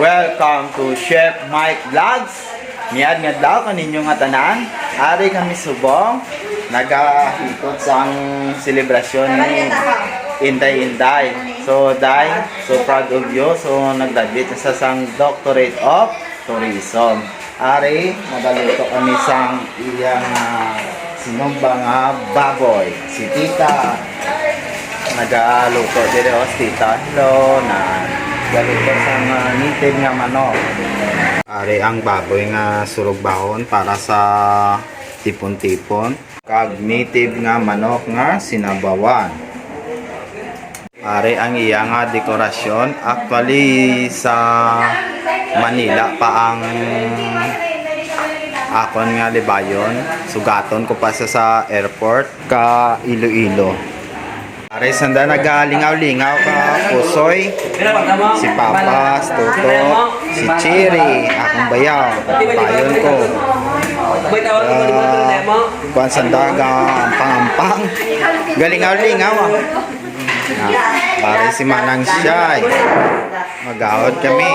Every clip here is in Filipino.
Welcome to Chef Mike Vlogs. Miyad nga daw kaninyo nga tanan. Ari kami subong nagahikot sa selebrasyon ni Inday. So proud of you. So nagdaglit sa sang Doctorate of Tourism. Ari magaluto kami sang iyang sinumbang baboy. Si Tita nagaluto dire o Tita. Hello na galuto sang native nga manok. Ari ang baboy nga surugbahon para sa tipon-tipon. Kag native nga manok nga sinabawan. Ari ang iya nga dekorasyon. Actually sa Manila pa ang akon nga libayon. Sugaton ko pa sa airport ka Iloilo. Ari sanda nagalingaw-lingaw ka Pusoy, si Papas, Toto, si Cherry, akong bayaw, bayon ko. Kuan sanda ka ampang-ampang. Galingaw-lingaw ah. Pare si Manang Siyay. Magawad kami.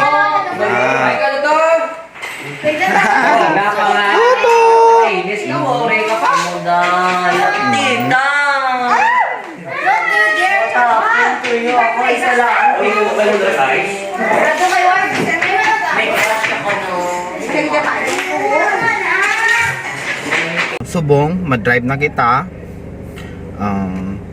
Subong, madrive na kita.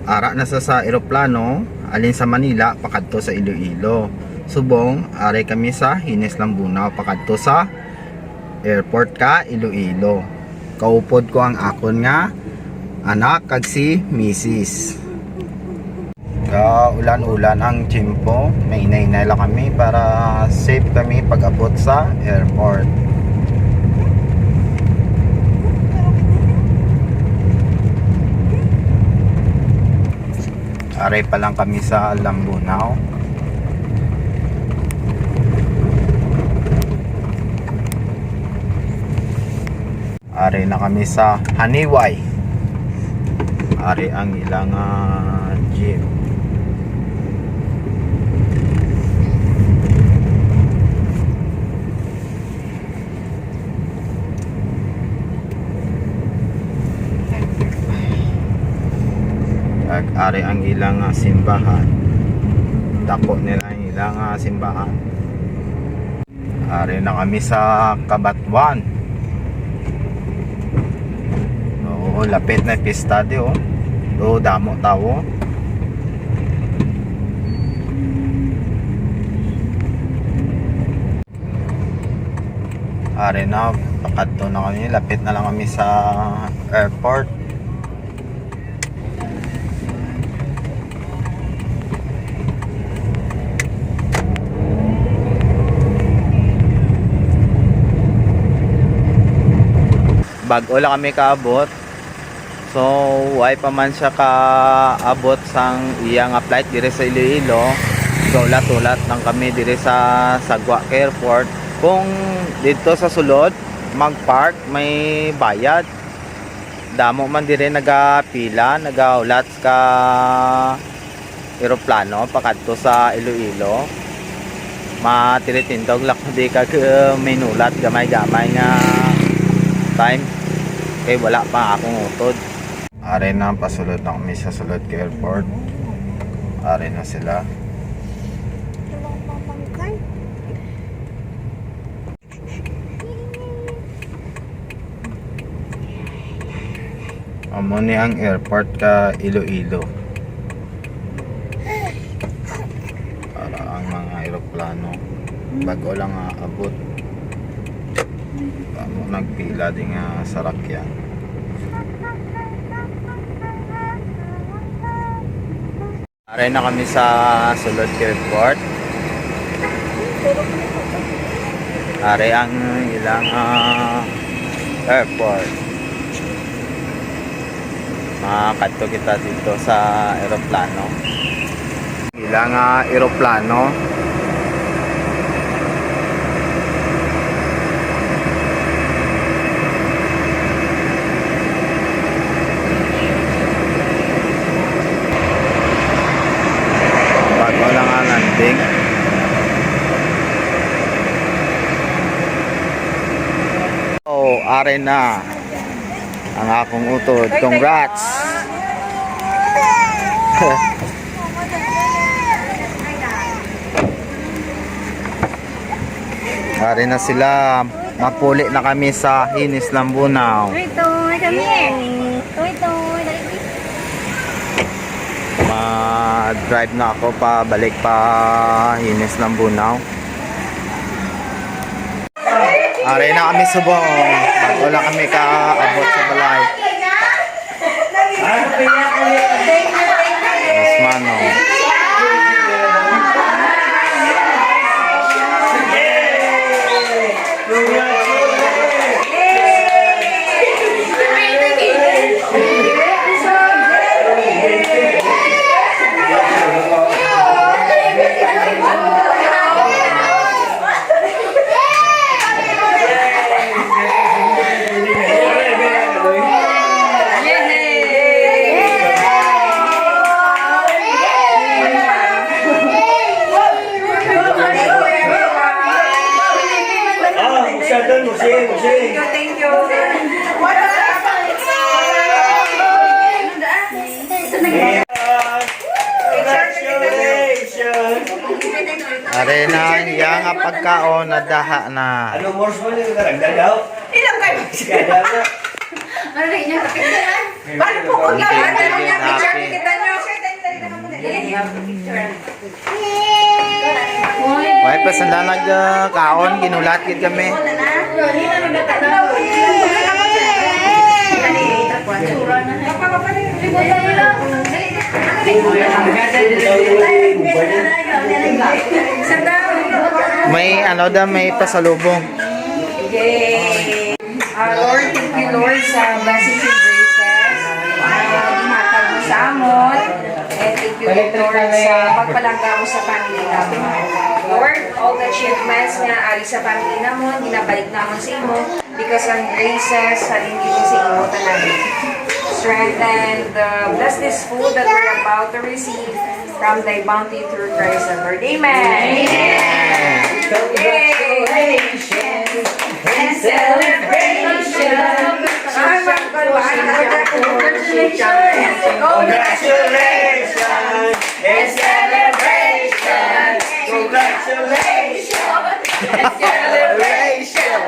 Ara na sa eroplano alin sa Manila pakadto sa Iloilo. Subong, aray kami sa Hines Lambunaw pakadto sa airport ka Iloilo. Kaupod ko ang akon nga anak kag si Mrs. Ulan-ulan ang tiyempo, may inay-inay lang kami para safe kami pag-abot sa airport. Aray pa lang kami sa Lambunaw. Aray na kami sa Haniway. Aray ang ilang jeep. Ari ang ilang simbahan. Dako nila ang ilang simbahan. Ari na kami sa Kabatwan. Oo, lapit na pista di oh. Do damo tawo. Ari na pakadto na kami, lapit na lang kami sa airport. Bago lang kami kaabot. So why pa man siya kaabot sang iyang flight dire sa Iloilo. So ulat-ulat lang kami dire sa Sagwa Airport. Kung dito sa sulod mag-park may bayad. Damo man dire nagapila, nagaulat ka eroplano pakadto sa Iloilo. Matiritindog lang di ka minulat gamay-gamay nga time. Kaya wala pa akong utod. Are na, pasulod na kami sa sulod ka airport. Are na sila. Amo ni ang airport ka Iloilo. Para ang mga aeroplano bago lang abot. Nagpila din nga sa rakyan. Aray na kami sa sulod airport. Aray ang ilang airport. Makakadto kita dito sa aeroplano. Ilang aeroplano. landing. are na ang akong utod. Congrats! Are na sila. Mapuli na kami sa Hinis Lambunaw. Toy, kami. Toy. Ma-drive na ako pa balik pa Hinis Lambunaw. Are na kami subong. Bago lang kami kaabot sa balay. Mas mano. Thank you. Are na iya nga pagkaon na daha na. Ano more mo nito karagdag daw? Ilang kayo? Kada na. Ano rin niya? Paano po kung Happy, ano niya? Picture happy. kita nyo. Why pa sanda nagkaon ginulat gid kami. May ano da may pasalubong. Yay! Lord, thank you Lord sa blessings and graces. Dinatag mo sa amon. And thank you Lord sa pagpalangga mo sa pamilya mo. Lord, all the achievements nga ari sa pamilya mo, ginabalik naman sa imo because ang graces sa lingkid sa imo tanan. Strengthen bless this food that we're about to receive from thy bounty through Christ the Lord. Amen. Yay! And celebration. Congratulations and celebration. Congratulations and celebration.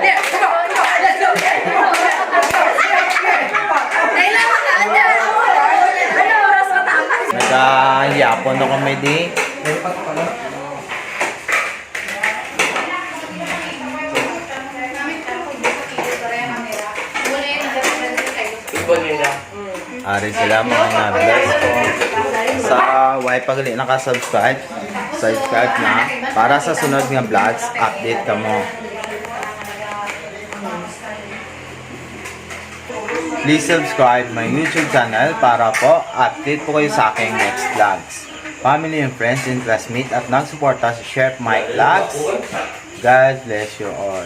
Nagahiyapon ako may di. Ari sila mga na-bless ko. Sa why pagali naka-subscribe, subscribe na para sa sunod nga vlogs, update ka mo. Please subscribe my YouTube channel para po update po kayo sa aking next vlogs. Family and friends and classmates at nagsuporta sa Chef Mike Vlogs. God bless you all.